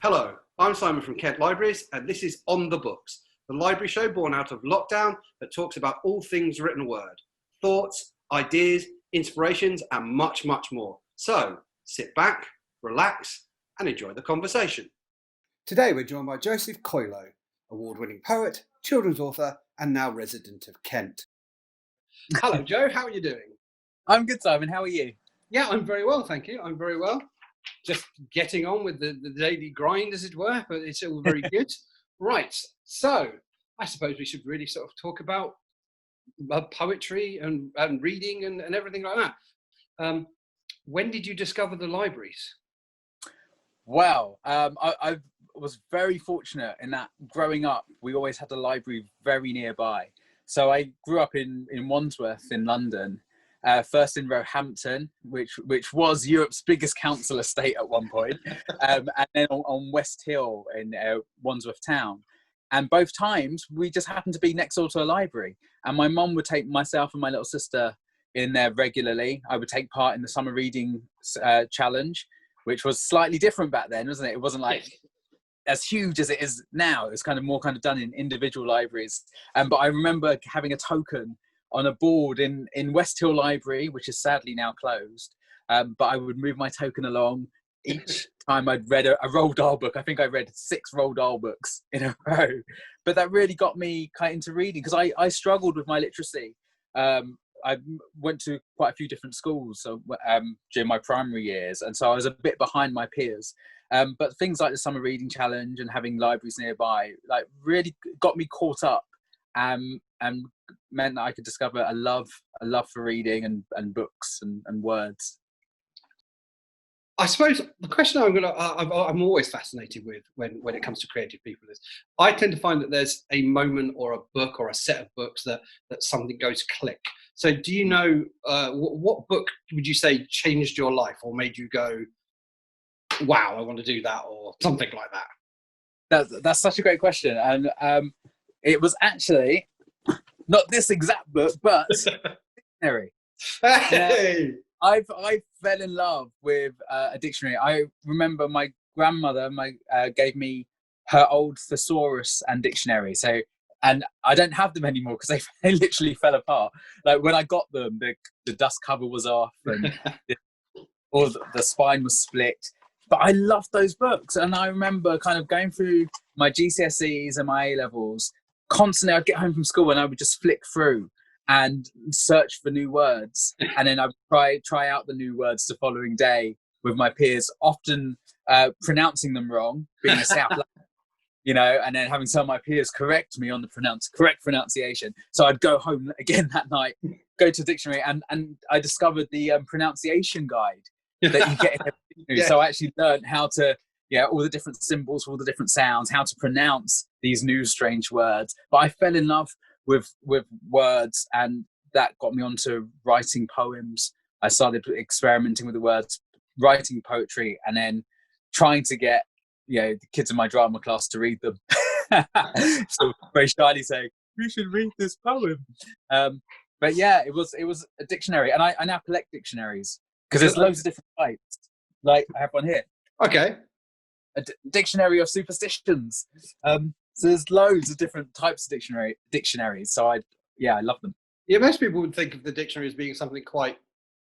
Hello, I'm Simon from Kent Libraries, and this is On the Books, the library show born out of lockdown that talks about all things written word, thoughts, ideas, inspirations, and much, much more. So sit back, relax, and enjoy the conversation. Today we're joined by Joseph Coelho, award-winning poet, children's author, and now resident of Kent. Hello, Joe. How are you doing? I'm good, Simon. How are you? Yeah, I'm very well, thank you. I'm very well. Just getting on with the daily grind, as it were, but it's all very good. Right, so I suppose we should really sort of talk about poetry and reading and everything like that. When did you discover the libraries? Well, I was very fortunate in that growing up, we always had a library very nearby. So I grew up in Wandsworth in London, first in Roehampton, which was Europe's biggest council estate at one point, and then on West Hill in Wandsworth Town. And both times we just happened to be next door to a library. And my mum would take myself and my little sister in there regularly. I would take part in the summer reading challenge, which was slightly different back then, wasn't it? It wasn't like as huge as it is now. It was kind of more done in individual libraries. But I remember having a token on a board in West Hill Library, which is sadly now closed. But I would move my token along each time I'd read a Roald Dahl book. I think I read 6 Roald Dahl books in a row. But that really got me kind of into reading because I struggled with my literacy. I went to quite a few different schools during my primary years, and so I was a bit behind my peers. But things like the Summer Reading Challenge and having libraries nearby, like, really got me caught up, and meant that I could discover a love for reading and books and words. I suppose the question I'm always fascinated with when it comes to creative people is I tend to find that there's a moment or a book or a set of books that something goes click. So do you know what book would you say changed your life or made you go, wow, I want to do that, or something like that? That's such a great question. And it was actually not this exact book, but dictionary. Hey! I fell in love with a dictionary. I remember my grandmother gave me her old thesaurus and dictionary. So, and I don't have them anymore because they literally fell apart. Like when I got them, the dust cover was off and or the spine was split. But I loved those books, and I remember kind of going through my GCSEs and my A-levels. Constantly, I'd get home from school and I would just flick through and search for new words, and then I'd try out the new words the following day with my peers, often pronouncing them wrong, being a South Latin, and then having some of my peers correct me on the correct pronunciation. So I'd go home again that night, go to the dictionary, and I discovered the pronunciation guide that you get in every dictionary. Yeah. So I actually learned how to, all the different symbols, all the different sounds, how to pronounce these new strange words. But I fell in love with words, and that got me onto writing poems. I started experimenting with the words, writing poetry, and then trying to get the kids in my drama class to read them. So very shyly saying, "We should read this poem." But yeah, it was a dictionary, and I now collect dictionaries because there's loads of different types. Like I have one here. Okay. A dictionary of superstitions. So there's loads of different types of dictionaries. So I love them. Yeah, most people would think of the dictionary as being something quite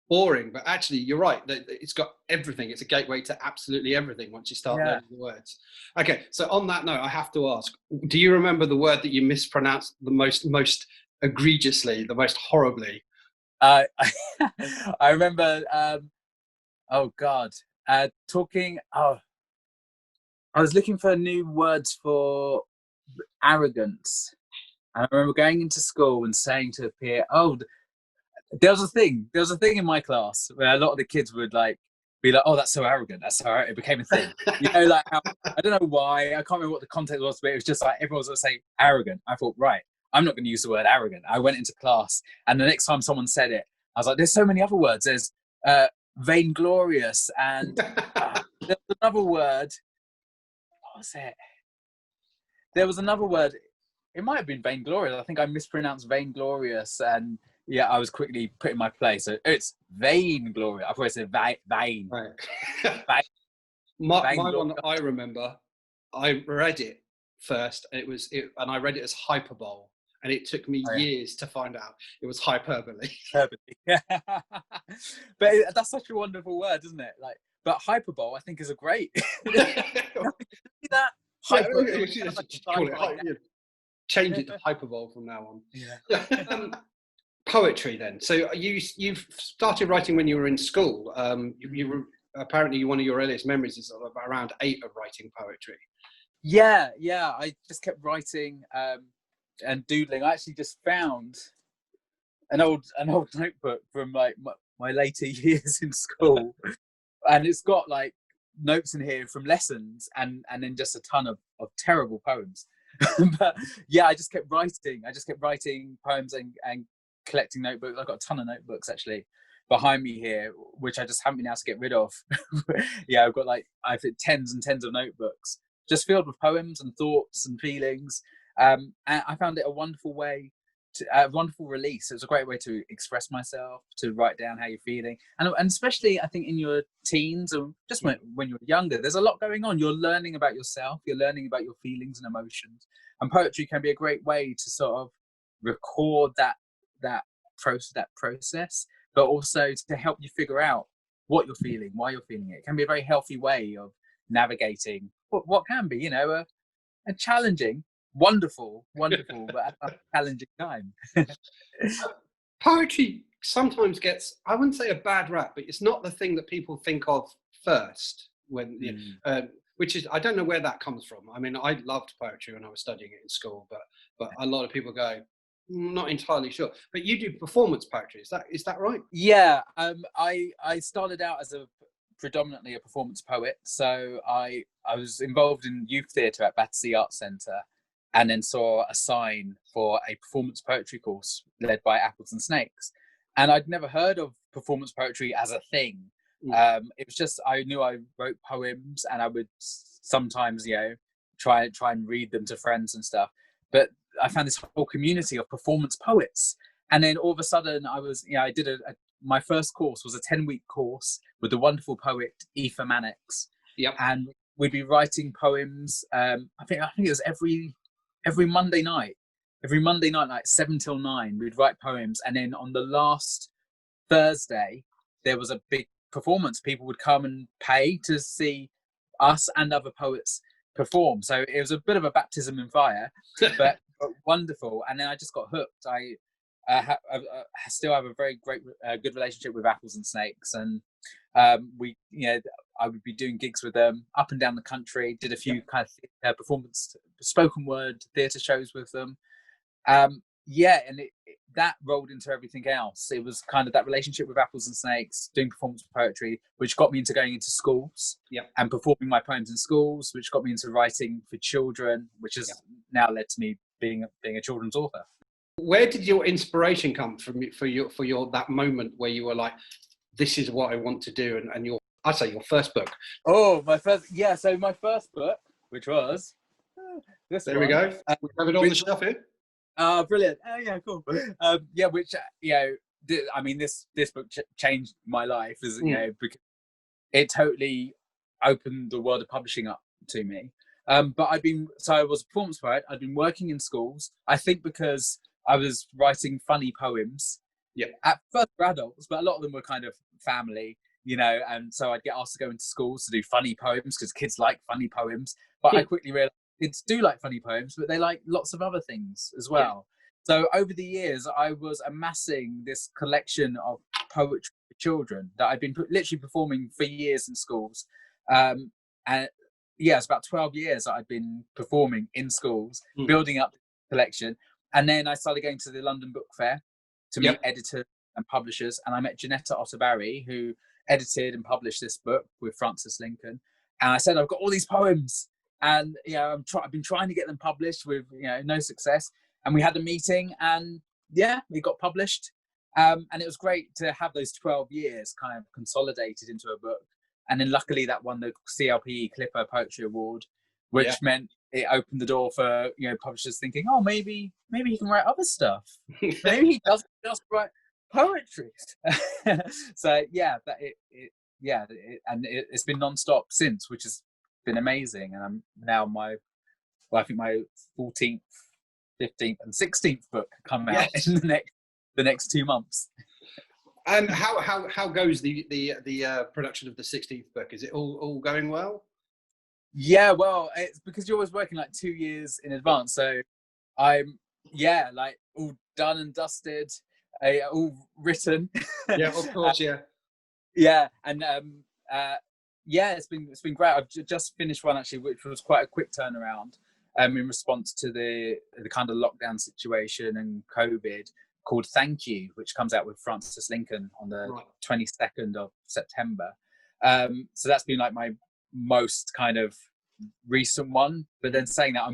boring, but actually you're right. It's got everything. It's a gateway to absolutely everything once you start learning the words. Okay, so on that note, I have to ask, do you remember the word that you mispronounced the most egregiously, the most horribly? I remember, I was looking for new words for arrogance. And I remember going into school and saying to a peer, there was a thing in my class where a lot of the kids would be like, oh, that's so arrogant. That's so arrogant. It became a thing. Like how, I don't know why, I can't remember what the context was, but it was just like everyone was going to say arrogant. I thought, right, I'm not going to use the word arrogant. I went into class, and the next time someone said it, I was like, there's so many other words. There's vainglorious, and there's another word. What was it? There was another word. It might have been vainglorious. I think I mispronounced vainglorious, and I was quickly put in my place. So it's vainglorious. I probably said vain. Right. Vain. Bang, my Lord. one, I remember, I read it first, and and I read it as hyperbole, and it took me Oh, yeah. years to find out it was hyperbole. But that's such a wonderful word, isn't it? Like, but hyperbole, I think, is a great. That Yeah, hyper. we should just call it change it to hyperbole from now on. Yeah. Poetry, then. So you've started writing when you were in school. You were, apparently one of your earliest memories is of around 8 of writing poetry. Yeah. I just kept writing and doodling. I actually just found an old notebook from like my later years in school, and it's got like notes in here from lessons and then just a ton of terrible poems. But yeah, I just kept writing poems and collecting notebooks. I've got a ton of notebooks actually behind me here, which I just haven't been able to get rid of. Yeah, I've got tens and tens of notebooks just filled with poems and thoughts and feelings. And I found it a wonderful way a wonderful release. It was a great way to express myself, to write down how you're feeling, and especially I think in your teens or just when you're younger, there's a lot going on. You're learning about yourself, you're learning about your feelings and emotions, and poetry can be a great way to sort of record that process, but also to help you figure out what you're feeling, why you're feeling it. It can be a very healthy way of navigating what can be, a challenging, wonderful, but a challenging time. Poetry sometimes gets, I wouldn't say a bad rap, but it's not the thing that people think of first when, which is, I don't know where that comes from. I mean, I loved poetry when I was studying it in school, but a lot of people go, not entirely sure. But you do performance poetry, is that right? Yeah, I started out as predominantly a performance poet. So I was involved in youth theatre at Battersea Arts Centre, and then saw a sign for a performance poetry course led by Apples and Snakes. And I'd never heard of performance poetry as a thing. It was just, I knew I wrote poems and I would sometimes, try and read them to friends and stuff. But I found this whole community of performance poets. And then all of a sudden I did my first course was a 10-week course with the wonderful poet Aoife Mannix. Yep. And we'd be writing poems. I think it was every Monday night, like 7 till 9, we'd write poems. And then on the last Thursday, there was a big performance. People would come and pay to see us and other poets perform. So it was a bit of a baptism in fire, but wonderful. And then I just got hooked. I still have a very great, good relationship with Apples and Snakes. And I would be doing gigs with them up and down the country, did a few kind of performance, spoken word theatre shows with them. And that rolled into everything else. It was kind of that relationship with Apples and Snakes, doing performance poetry, which got me into going into schools and performing my poems in schools, which got me into writing for children, which has now led to me being a children's author. Where did your inspiration come from for your that moment where you were like, this is what I want to do, and your first book? Oh, so my first book, which was this. There we go. We have it on the shelf here. Brilliant. Oh, yeah, cool. This book changed my life, because it totally opened the world of publishing up to me. But I was a performance poet. I'd been working in schools, I think because I was writing funny poems. Yeah. At first for adults, but a lot of them were kind of family, and so I'd get asked to go into schools to do funny poems because kids like funny poems. But I quickly realized kids do like funny poems, but they like lots of other things as well. So over the years, I was amassing this collection of poetry for children that I'd been literally performing for years in schools. It's about 12 years that I'd been performing in schools, building up the collection. And then I started going to the London Book Fair to meet editors and publishers. And I met Janetta Otterbarry, who edited and published this book with Francis Lincoln. And I said, I've got all these poems. And I've been trying to get them published with no success. And we had a meeting, and it got published. And it was great to have those 12 years kind of consolidated into a book. And then luckily that won the CLPE Clipper Poetry Award, which meant it opened the door for publishers thinking, oh, maybe he can write other stuff. Maybe he doesn't just write poetry. So it's been non-stop since, which has been amazing. And I'm now I think my 14th, 15th, and 16th book come out Yes. in the next 2 months. And how goes the production of the 16th book? Is it all going well? Yeah, well, it's because you're always working like 2 years in advance. So I'm like all done and dusted, all written. Yeah, of course, yeah. Yeah, and it's been great. I've just finished one actually, which was quite a quick turnaround. In response to the kind of lockdown situation and COVID, called Thank You, which comes out with Francis Lincoln on the 22nd of September. So that's been like my most kind of recent one. But then saying that,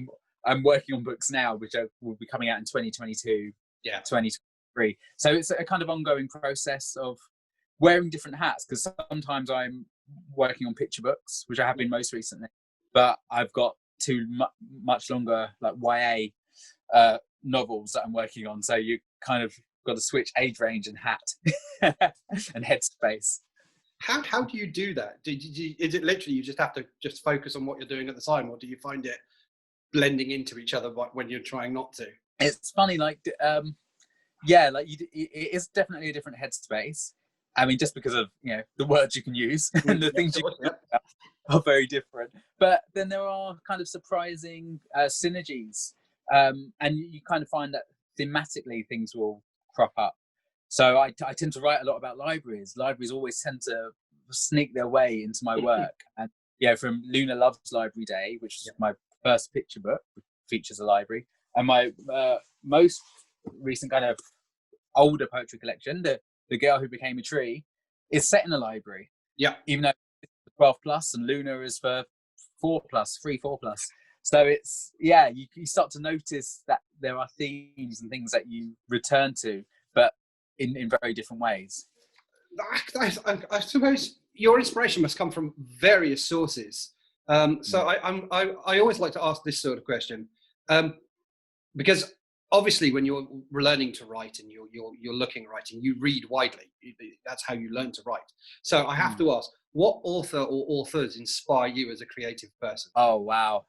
I'm working on books now, which will be coming out in 2022, 2023. So it's a kind of ongoing process of wearing different hats, because sometimes I'm working on picture books, which I have been most recently, but I've got two much longer like YA novels that I'm working on. So you kind of got to switch age range and hat and headspace. How do you do that? Is it literally you just have to just focus on what you're doing at the time, or do you find it blending into each other when you're trying not to? It's funny, like it is definitely a different headspace. I mean, just because of the words you can use and the things you can are very different. But then there are kind of surprising synergies, and you kind of find that thematically things will crop up. So I tend to write a lot about libraries. Libraries always tend to sneak their way into my work. And from Luna Love's Library Day, which is my first picture book, which features a library, and my most recent kind of older poetry collection, The Girl Who Became a Tree, is set in a library. Yeah. Even though it's 12 plus and Luna is for 4 plus. So it's, you start to notice that there are themes and things that you return to, but in very different ways. I suppose your inspiration must come from various sources. So I always like to ask this sort of question, because obviously when you're learning to write and you're looking at writing, you read widely. That's how you learn to write. So I have to ask, what author or authors inspire you as a creative person? Oh, wow.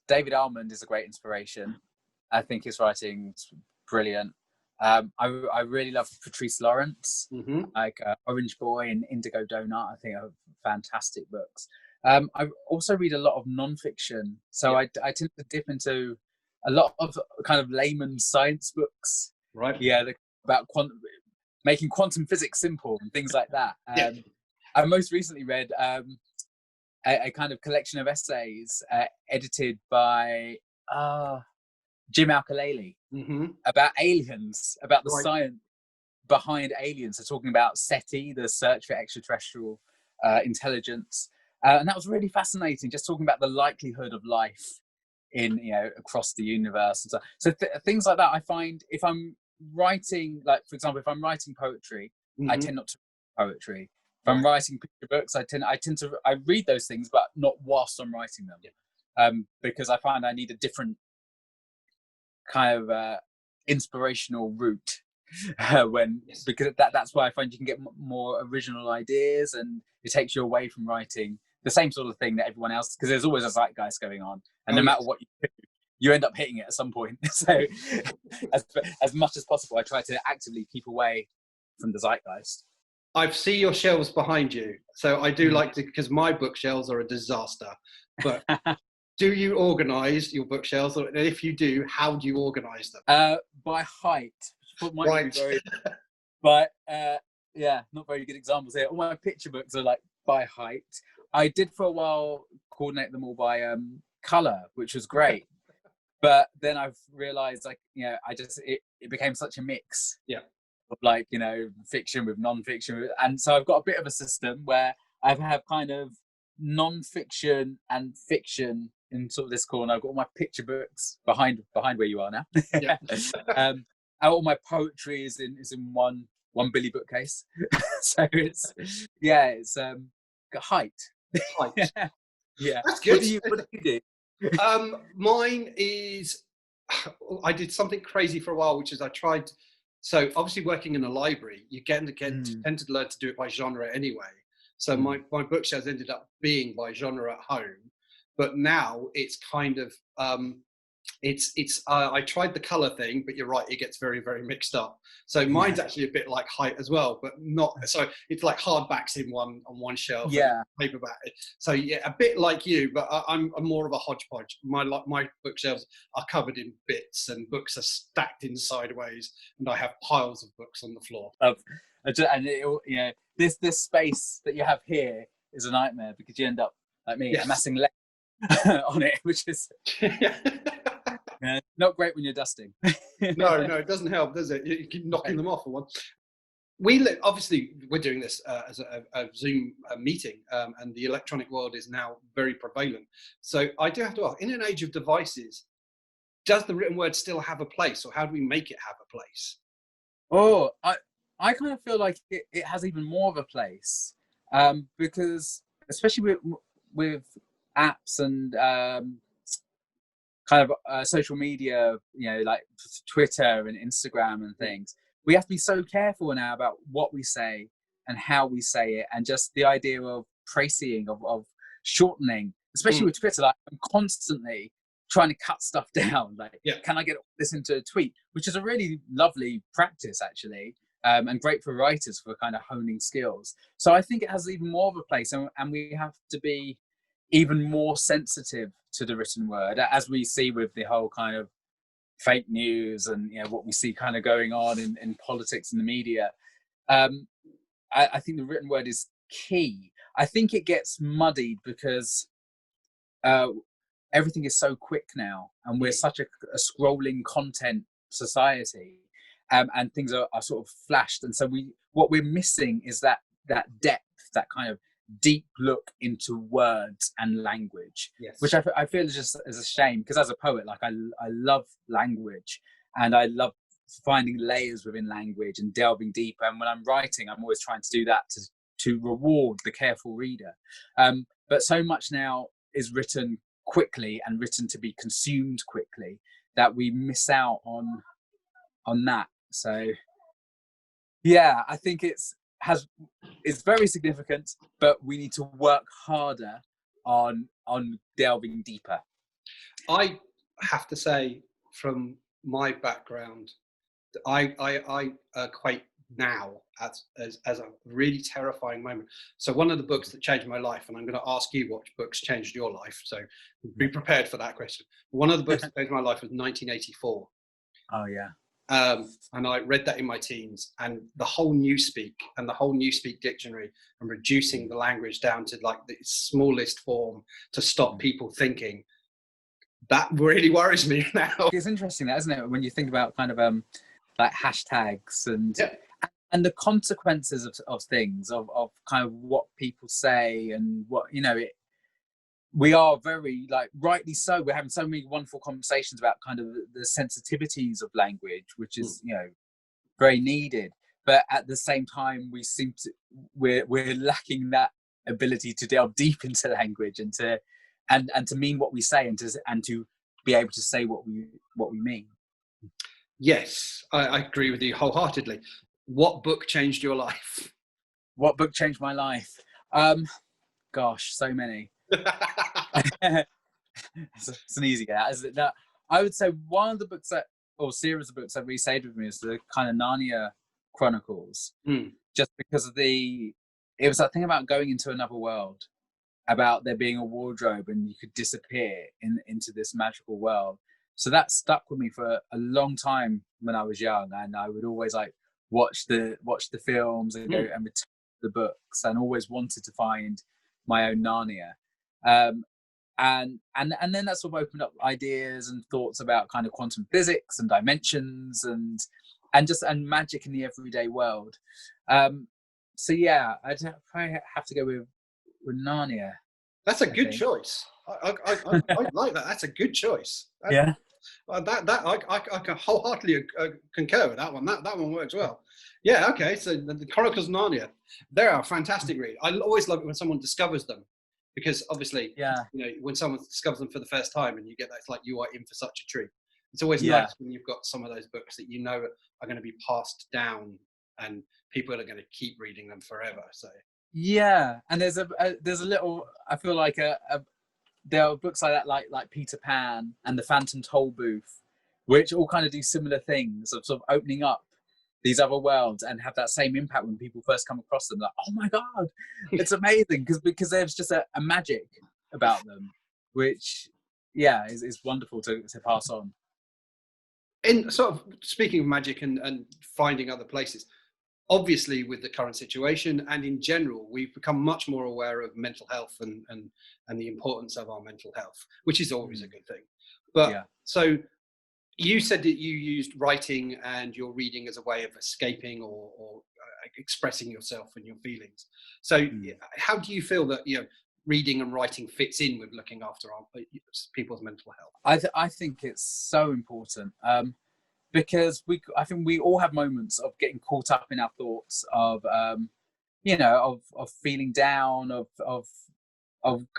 David Almond is a great inspiration. I think his writing's brilliant. I really love Patrice Lawrence, like Orange Boy and Indigo Donut. I think are fantastic books. I also read a lot of non-fiction. So I tend to dip into a lot of kind of layman's science books. Right. Yeah, about making quantum physics simple and things like that. I most recently read a kind of collection of essays edited by Jim Al-Khalili about aliens, about the science behind aliens. So talking about SETI, the search for extraterrestrial intelligence. And that was really fascinating, just talking about the likelihood of life in across the universe and so things like that. I find if I'm writing, like for example, if I'm writing poetry, I tend not to read poetry. If I'm writing picture books, I read those things, but not whilst I'm writing them, because I find I need a different kind of inspirational route because that's why I find you can get more original ideas, and it takes you away from writing the same sort of thing that everyone else, because there's always a zeitgeist going on, and no matter what you do, you end up hitting it at some point. So as much as possible, I try to actively keep away from the zeitgeist. I see your shelves behind you, so I do like to, because my bookshelves are a disaster. But do you organise your bookshelves? And if you do, how do you organise them? By height. Might be very, but not very good examples here. All my picture books are like by height. I did for a while coordinate them all by colour, which was great. But then I've realised, like, it became such a mix. Yeah. Of like, fiction with non-fiction. And so I've got a bit of a system where I have kind of non-fiction and fiction in sort of this corner. I've got all my picture books behind where you are now. Yeah. All my poetry is in one Billy bookcase. So it's got height. Yeah. That's good. What do you do? Mine is, I did something crazy for a while, which is I tried. So obviously working in a library, you tend to learn to do it by genre anyway. So my bookshelves ended up being by genre at home, but now it's kind of I tried the color thing, but you're right, it gets very, very mixed up. So mine's actually a bit like height as well, but not so. It's like hardbacks on one shelf and paperback. So yeah, a bit like you, but I'm more of a hodgepodge. My bookshelves are covered in bits, and books are stacked in sideways, and I have piles of books on the floor. And this space that you have here is a nightmare because you end up like me amassing lead on it, which is not great when you're dusting. No, it doesn't help, does it? You keep knocking them off for one. Obviously, we're doing this as a Zoom meeting, and the electronic world is now very prevalent. So I do have to ask, in an age of devices, does the written word still have a place, or how do we make it have a place? Oh, I kind of feel like it has even more of a place, because especially with apps and kind of social media, like Twitter and Instagram and things, we have to be so careful now about what we say and how we say it, and just the idea of précising, of shortening, especially with Twitter. Like, I'm constantly trying to cut stuff down. Like, can I get this into a tweet? Which is a really lovely practice, actually, and great for writers for kind of honing skills. So I think it has even more of a place, and we have to be even more sensitive to the written word, as we see with the whole kind of fake news and what we see kind of going on in politics and the media. I think the written word is key. I think it gets muddied because everything is so quick now, and we're such a scrolling content society, and things are sort of flashed, and so what we're missing is that depth, that kind of deep look into words and language, which I feel is just as a shame, because as a poet, like I love language, and I love finding layers within language and delving deeper, and when I'm writing, I'm always trying to do that to reward the careful reader, but so much now is written quickly and written to be consumed quickly that we miss out on that. So yeah, I think it's very significant, but we need to work harder on delving deeper. I have to say, from my background, I equate now as a really terrifying moment. So one of the books that changed my life, and I'm going to ask you what books changed your life, so be prepared for that question. One of the books that changed my life was 1984. Oh yeah. And I read that in my teens, and the whole Newspeak and the whole Newspeak dictionary, and reducing the language down to like the smallest form to stop people thinking, that really worries me now. It's interesting, that, isn't it, when you think about kind of like hashtags and the consequences of things, of kind of what people say, and what we are very, like, rightly so, we're having so many wonderful conversations about kind of the sensitivities of language, which is very needed, but at the same time we're lacking that ability to delve deep into language and to mean what we say, and to be able to say what we mean. Yes, I agree with you wholeheartedly. What book changed your life? What book changed my life? Gosh, so many. It's an easy get, isn't it? I would say one of the books or series of books that really stayed with me is the kind of Narnia Chronicles, just because it was that thing about going into another world, about there being a wardrobe and you could disappear into this magical world. So that stuck with me for a long time when I was young, and I would always like watch the films and go and return the books, and always wanted to find my own Narnia. And then that sort of opened up ideas and thoughts about kind of quantum physics and dimensions and magic in the everyday world. So yeah, I'd probably have to go with Narnia. That's a good choice. I like that. That's a good choice. Yeah. I can wholeheartedly concur with that one. That one works well. Yeah. Okay. So the Chronicles of Narnia, they're a fantastic read. I always love it when someone discovers them, because obviously, when someone discovers them for the first time and you get that, it's like you are in for such a treat. It's always nice when you've got some of those books that are going to be passed down and people are going to keep reading them forever. So Yeah, and there's a little. I feel like there are books like that, like Peter Pan and the Phantom Toll Booth, which all kind of do similar things of sort of opening up these other worlds and have that same impact when people first come across them. Like, oh my god, it's amazing because there's just a magic about them, which yeah is wonderful to pass on. In sort of speaking of magic and finding other places, obviously with the current situation and in general, we've become much more aware of mental health and the importance of our mental health, which is always a good thing. But Yeah. so you said that you used writing and your reading as a way of escaping or expressing yourself and your feelings. So how do you feel that, reading and writing fits in with looking after our people's mental health? I think it's so important. Because I think we all have moments of getting caught up in our thoughts of of feeling down, of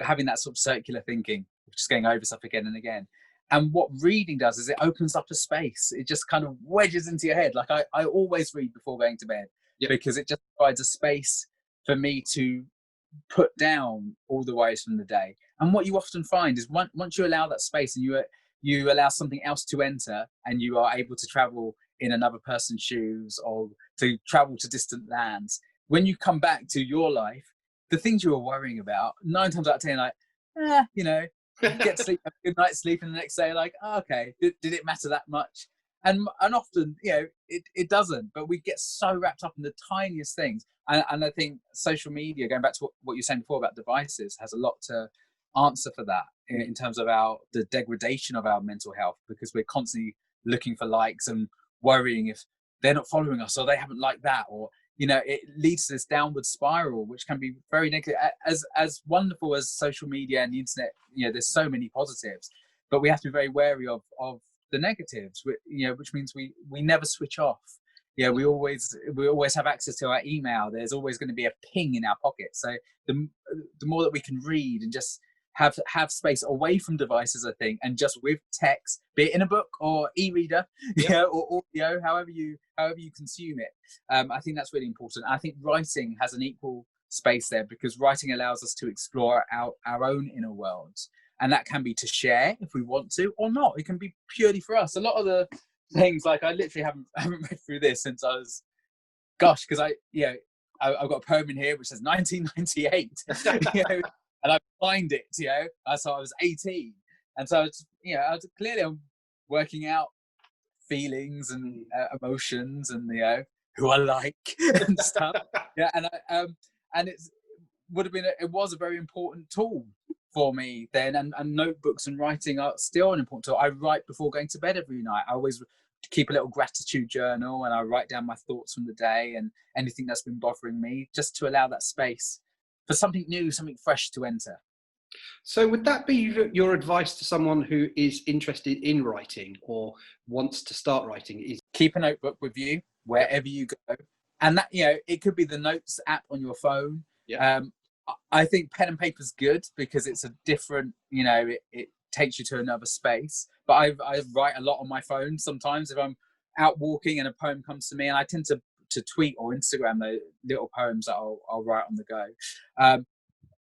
having that sort of circular thinking, just going over stuff again and again. And what reading does is it opens up a space. It just kind of wedges into your head. Like I always read before going to bed, because it just provides a space for me to put down all the worries from the day. And what you often find is once you allow that space and you allow something else to enter, and you are able to travel in another person's shoes or to travel to distant lands, when you come back to your life, the things you were worrying about, 9 times out of 10, like, get to sleep, have a good night's sleep, and the next day, like, oh, okay, did it matter that much? And often, it doesn't. But we get so wrapped up in the tiniest things. And I think social media, going back to what you were saying before about devices, has a lot to answer for that in terms of the degradation of our mental health, because we're constantly looking for likes and worrying if they're not following us or they haven't liked that, or it leads to this downward spiral, which can be very negative. As wonderful as social media and the internet, there's so many positives, but we have to be very wary of the negatives, which means we never switch off. We always have access to our email. There's always going to be a ping in our pocket. So the more that we can read and just have space away from devices, I think, and just with text, be it in a book or e-reader, or audio, however you consume it. I think that's really important. I think writing has an equal space there, because writing allows us to explore our own inner worlds, and that can be to share if we want to, or not. It can be purely for us. A lot of the things, like, I literally haven't read through this since I was, because I've got a poem in here which says 1998. And I find it, so I was 18, and so I was clearly working out feelings and emotions and who I like and stuff. And it was a very important tool for me then, and notebooks and writing are still an important tool. I write before going to bed every night. I always keep a little gratitude journal, and I write down my thoughts from the day and anything that's been bothering me, just to allow that space for something new, something fresh to enter. So would that be your advice to someone who is interested in writing or wants to start writing? Is keep a notebook with you wherever you go, and that it could be the notes app on your phone. I think pen and paper is good because it's a different, it takes you to another space. But I write a lot on my phone sometimes if I'm out walking and a poem comes to me, and I tend to tweet or Instagram those little poems that I'll write on the go.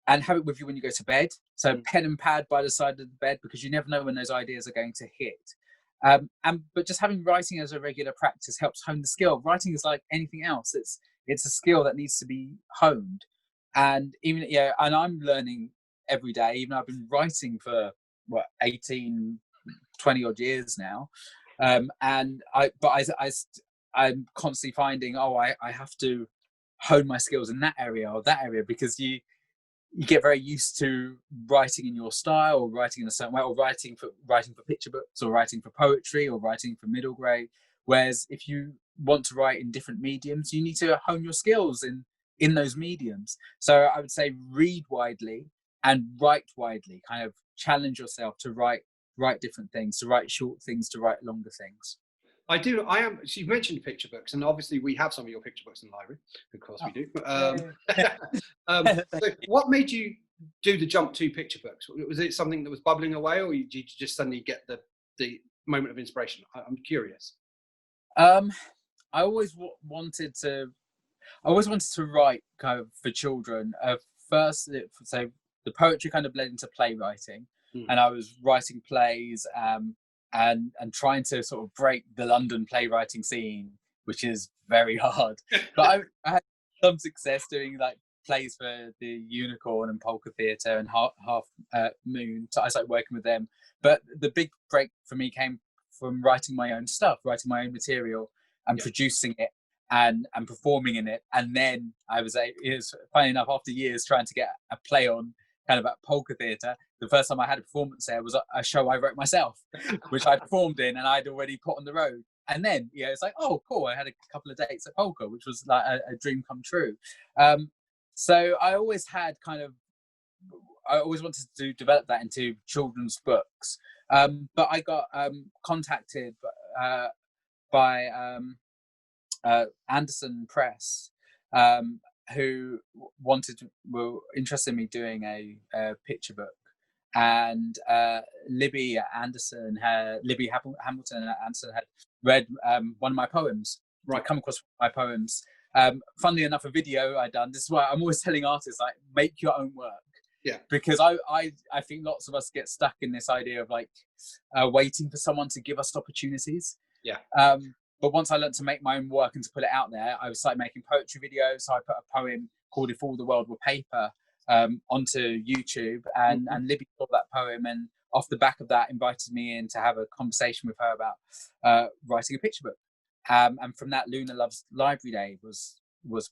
And have it with you when you go to bed. So pen and pad by the side of the bed, because you never know when those ideas are going to hit. But just having writing as a regular practice helps hone the skill. Writing is like anything else. It's a skill that needs to be honed. And even and I'm learning every day. Even I've been writing for 18, 20 odd years now. And I'm constantly finding, I have to hone my skills in that area or that area, because you get very used to writing in your style, or writing in a certain way, or writing for picture books, or writing for poetry, or writing for middle grade. Whereas if you want to write in different mediums, you need to hone your skills in those mediums. So I would say read widely and write widely. Kind of challenge yourself to write different things, to write short things, to write longer things. I am. So you've mentioned picture books, and obviously we have some of your picture books in the library. Of course we do. So what made you do the jump to picture books? Was it something that was bubbling away, or did you just suddenly get the moment of inspiration? I'm curious. I always wanted to. I always wanted to write kind of for children. First, so the poetry kind of led into playwriting, and I was writing plays and trying to sort of break the London playwriting scene, which is very hard. But I had some success doing like plays for the Unicorn and Polka Theatre and Half Moon. So I started working with them. But the big break for me came from writing my own stuff, writing my own material and producing it and performing in it. And then it was funny enough, after years trying to get a play on kind of at Polka Theatre, the first time I had a performance there was a show I wrote myself, which I performed in and I'd already put on the road. And then, it's like, oh, cool. I had a couple of dates at Polka, which was like a dream come true. So I always wanted to develop that into children's books. But I got contacted by Anderson Press, who were interested in me doing a picture book. And Libby Hamilton at Anderson had read one of my poems. Right, come across my poems. Funnily enough, a video I'd done. This is why I'm always telling artists, like, make your own work. Yeah. Because I think lots of us get stuck in this idea of like waiting for someone to give us opportunities. Yeah. But once I learned to make my own work and to put it out there, I started making poetry videos. So I put a poem called "If All the World Were Paper" onto YouTube, and Libby saw that poem, and off the back of that, invited me in to have a conversation with her about writing a picture book. And from that, Luna Loves Library Day was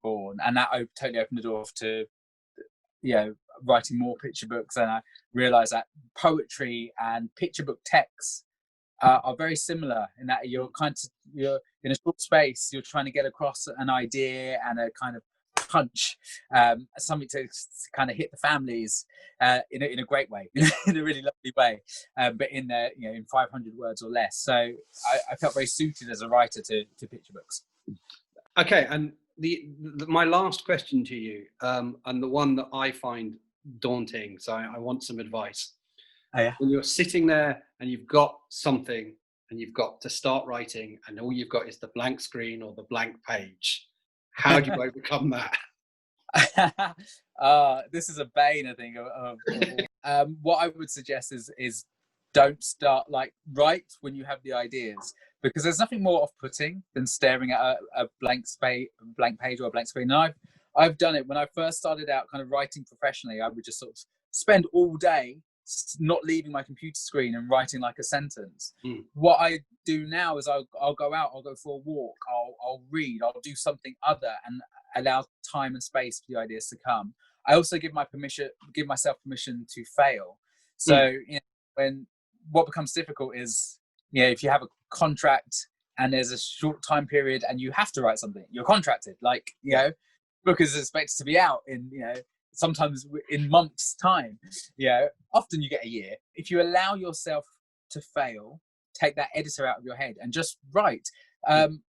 born, and that totally opened the door to writing more picture books. And I realized that poetry and picture book texts are very similar in that you're in a short space, you're trying to get across an idea and a kind of punch, something to kind of hit the families in a great way, in a really lovely way, but in 500 words or less. So I felt very suited as a writer to picture books. Okay, and my last question to you, and the one that I find daunting, so I want some advice. Oh, yeah. When you're sitting there and you've got something and you've got to start writing and all you've got is the blank screen or the blank page, how do you overcome that? This is a bane, I think. What I would suggest is don't start, write when you have the ideas, because there's nothing more off-putting than staring at a blank page or a blank screen. And I've done it when I first started out kind of writing professionally. I would just sort of spend all day not leaving my computer screen and writing like a sentence. What I do now is I'll go out, I'll go for a walk, I'll read, I'll do something other, and allow time and space for the ideas to come. I also give myself permission to fail. So when what becomes difficult is if you have a contract and there's a short time period and you have to write something, you're contracted, book is expected to be out in sometimes in months' time. Often you get a year. If you allow yourself to fail, take that editor out of your head and just write.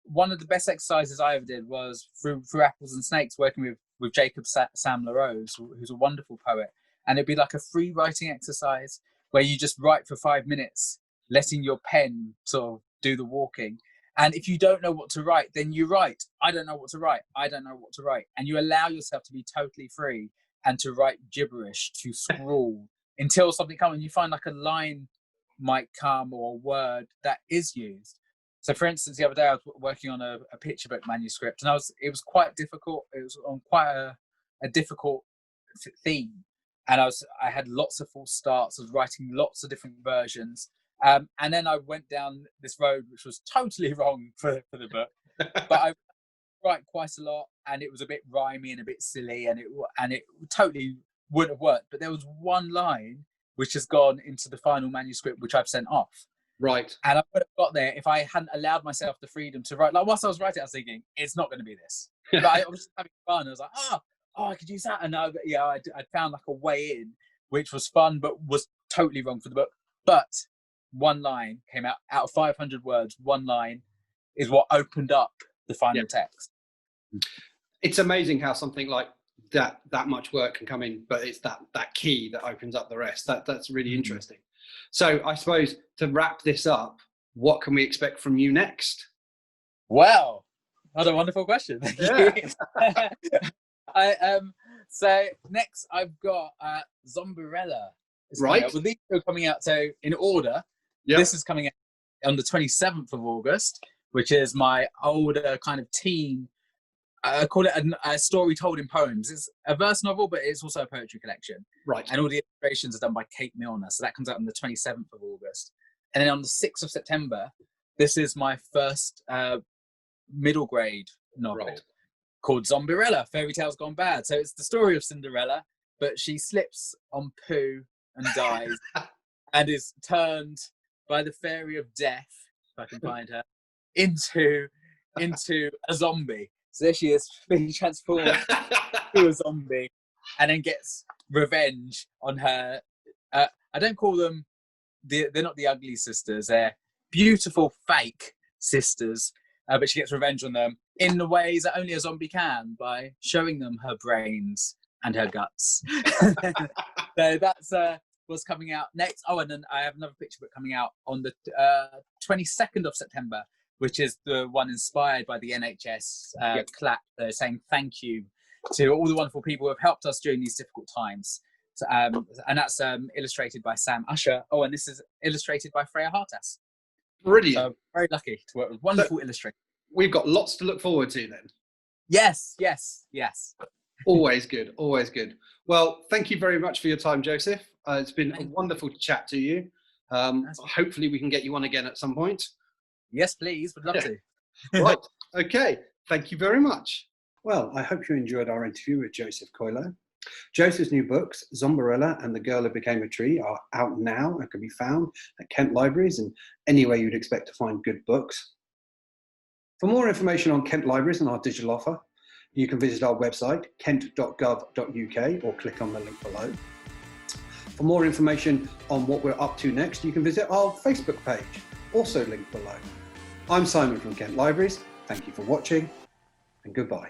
One of the best exercises I ever did was through Apples and Snakes, working with Jacob Sam LaRose, who's a wonderful poet. And it'd be like a free writing exercise where you just write for 5 minutes, letting your pen sort of do the walking. And if you don't know what to write, then you write, I don't know what to write, I don't know what to write. And you allow yourself to be totally free and to write gibberish, to scrawl until something comes, and you find like a line might come or a word that is used. So for instance, the other day I was working on a picture book manuscript, and it was quite difficult. It was on quite a difficult theme. And I had lots of false starts. I was writing lots of different versions. And then I went down this road, which was totally wrong for the book. But I write quite a lot, and it was a bit rhymey and a bit silly, and it totally wouldn't have worked. But there was one line which has gone into the final manuscript, which I've sent off. Right. And I would have got there if I hadn't allowed myself the freedom to write. Like, whilst I was writing, I was thinking, it's not going to be this. But I was having fun. I was like, I could use that. And I found like a way in, which was fun, but was totally wrong for the book. But one line came out of 500 words. One line is what opened up the final text. It's amazing how something like that much work can come in, but it's that key that opens up the rest. That's really interesting. So I suppose to wrap this up, what can we expect from you next? Well, What a wonderful question. Thank Yeah. you. So next I've got Zombierella. Right. Well, these are coming out so in order. Yep. This is coming out on the 27th of August, which is my older kind of teen. I call it a story told in poems. It's a verse novel, but it's also a poetry collection. Right. And all the illustrations are done by Kate Milner. So that comes out on the 27th of August. And then on the 6th of September, this is my first middle grade novel called Zombierella, Fairy Tales Gone Bad. So it's the story of Cinderella, but she slips on poo and dies and is turned by the fairy of death, if I can find her, into a zombie. So there she is, being transformed to a zombie, and then gets revenge on her. I don't call them, they're not the ugly sisters, they're beautiful fake sisters, but she gets revenge on them in the ways that only a zombie can, by showing them her brains and her guts. So that's what's coming out next. Oh, and then I have another picture book coming out on the 22nd of September, which is the one inspired by the NHS clap, saying thank you to all the wonderful people who have helped us during these difficult times. So, and that's illustrated by Sam Usher. Oh, and this is illustrated by Freya Hartas. Brilliant. So very lucky to work with wonderful illustrators. We've got lots to look forward to then. Yes. Always good, always good. Well, thank you very much for your time, Joseph. It's been a wonderful chat to you. Hopefully we can get you on again at some point. Yes, please. Would love to. Right. Okay. Thank you very much. Well, I hope you enjoyed our interview with Joseph Coelho. Joseph's new books, Zombierella and The Girl Who Became a Tree, are out now and can be found at Kent Libraries and anywhere you'd expect to find good books. For more information on Kent Libraries and our digital offer, you can visit our website, kent.gov.uk, or click on the link below. For more information on what we're up to next, you can visit our Facebook page, also linked below. I'm Simon from Kent Libraries. Thank you for watching, and goodbye.